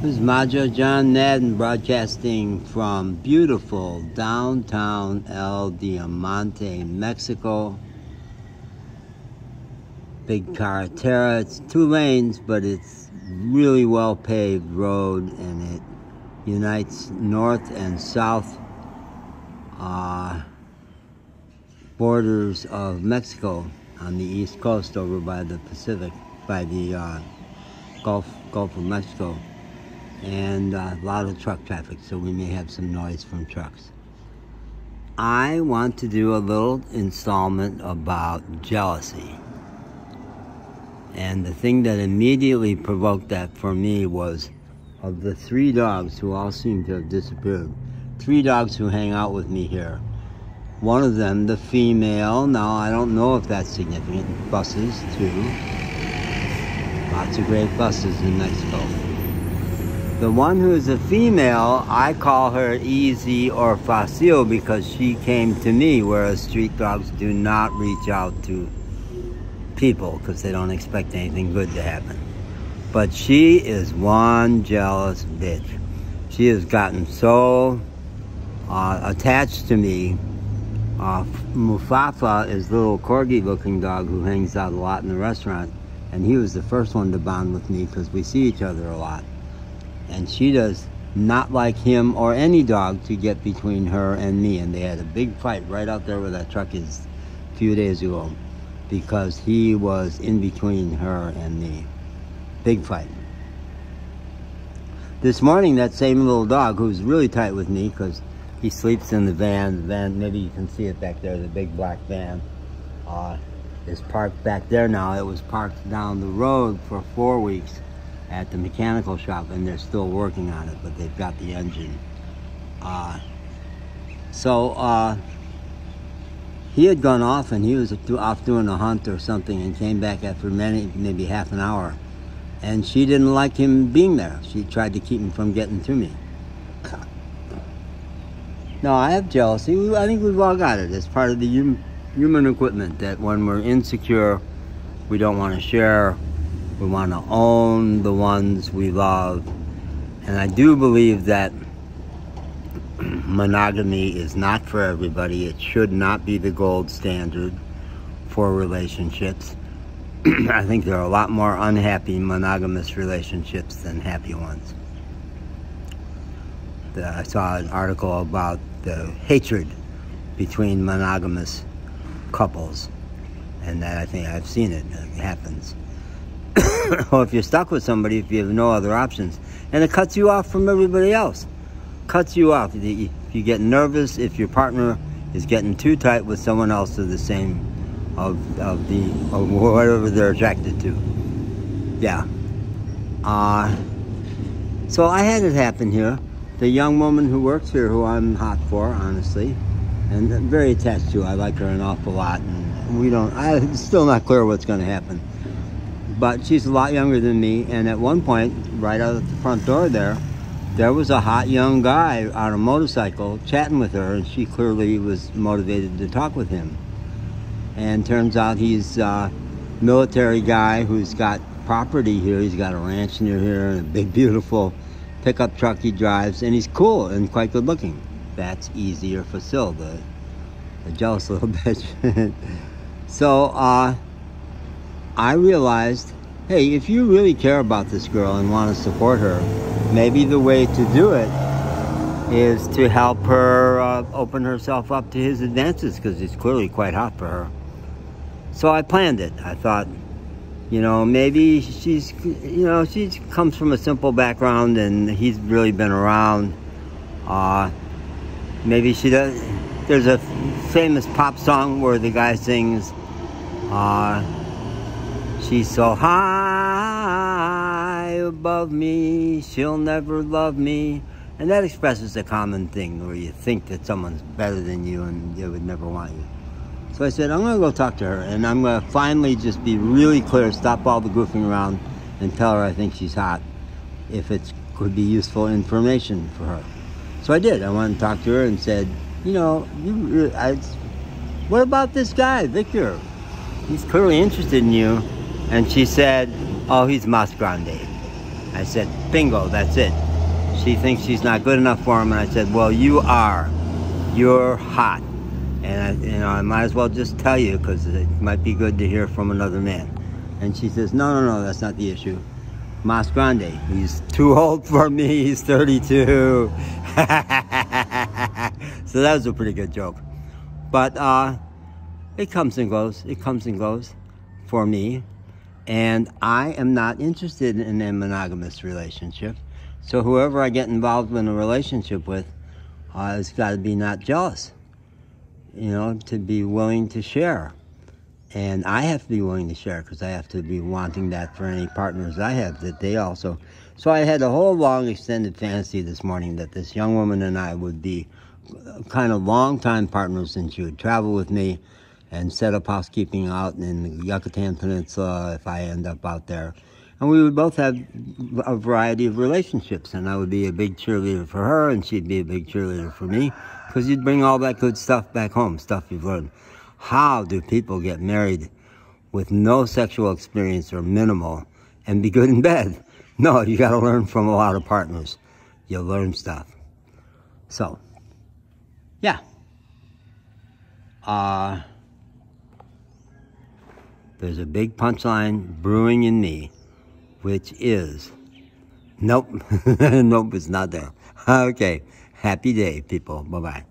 This is Majo John Madden broadcasting from beautiful downtown El Diamante, Mexico. Big carretera. It's 2 lanes, but it's really well paved road, and it unites north and south borders of Mexico on the east coast over by the Pacific, by the Gulf of Mexico. And a lot of truck traffic, so we may have some noise from trucks. I want to do a little installment about jealousy. And the thing that immediately provoked that for me was, of the 3 dogs who all seem to have disappeared, 3 dogs who hang out with me here. One of them, the female, now I don't know if that's significant, buses too. Lots of great buses in Mexico. The one who is a female, I call her Easy or Facile because she came to me, whereas street dogs do not reach out to people because they don't expect anything good to happen. But she is one jealous bitch. She has gotten so attached to me. Mufafa is a little corgi-looking dog who hangs out a lot in the restaurant, and he was the first one to bond with me because we see each other a lot. And she does not like him or any dog to get between her and me. And they had a big fight right out there where that truck is a few days ago because he was in between her and me. Big fight. This morning, that same little dog, who's really tight with me because he sleeps in the van. The van, maybe you can see it back there, the big black van, is parked back there now. It was parked down the road for 4 weeks at the mechanical shop, and they're still working on it, but they've got the engine. He had gone off, and he was off doing a hunt or something, and came back after maybe half an hour, and she didn't like him being there. She tried to keep him from getting to me. No, I have jealousy. I think we've all got it. It's part of the human equipment that when we're insecure, we don't want to share. We want to own the ones we love. And I do believe that monogamy is not for everybody. It should not be the gold standard for relationships. I think there are a lot more unhappy monogamous relationships than happy ones. I saw an article about the hatred between monogamous couples. And that, I think I've seen it. It happens. Or if you're stuck with somebody, if you have no other options, and it cuts you off from everybody else. Cuts you off. If you get nervous, if your partner is getting too tight with someone else of the same, of whatever they're attracted to. Yeah. So I had it happen here. The young woman who works here, who I'm hot for, honestly, and very attached to. I like her an awful lot, and I'm still not clear what's going to happen. But she's a lot younger than me, and at one point, right out of the front door there was a hot young guy on a motorcycle chatting with her, and she clearly was motivated to talk with him. And turns out he's a military guy who's got property here. He's got a ranch near here and a big, beautiful pickup truck he drives, and he's cool and quite good looking. That's Easy or Facile, the jealous little bitch. So, I realized, hey, if you really care about this girl and want to support her, maybe the way to do it is to help her open herself up to his advances, because he's clearly quite hot for her. So I planned it. I thought, maybe she comes from a simple background and he's really been around. Maybe she does. There's a famous pop song where the guy sings, she's so high above me, she'll never love me. And that expresses a common thing where you think that someone's better than you and they would never want you. So I said, I'm going to go talk to her, and I'm going to finally just be really clear, stop all the goofing around, and tell her I think she's hot, if it could be useful information for her. So I did. I went and talked to her and said, what about this guy, Victor? He's clearly interested in you. And she said, oh, he's Mas Grande. I said, bingo, that's it. She thinks she's not good enough for him, and I said, well, you are. You're hot. And I might as well just tell you, because it might be good to hear from another man. And she says, no, that's not the issue. Mas Grande, he's too old for me, he's 32. So that was a pretty good joke. But it comes and goes for me. And I am not interested in a monogamous relationship. So whoever I get involved in a relationship with has got to be not jealous, you know, to be willing to share. And I have to be willing to share, because I have to be wanting that for any partners I have, that they also. So I had a whole long extended fantasy this morning that this young woman and I would be kind of long-time partners, and she would travel with me and set up housekeeping out in the Yucatan Peninsula if I end up out there. And we would both have a variety of relationships, and I would be a big cheerleader for her, and she'd be a big cheerleader for me, because you'd bring all that good stuff back home, stuff you've learned. How do people get married with no sexual experience or minimal and be good in bed? No, you got to learn from a lot of partners. You learn stuff. So, yeah. There's a big punchline brewing in me, which is, nope, nope, it's not there. Okay, happy day, people. Bye-bye.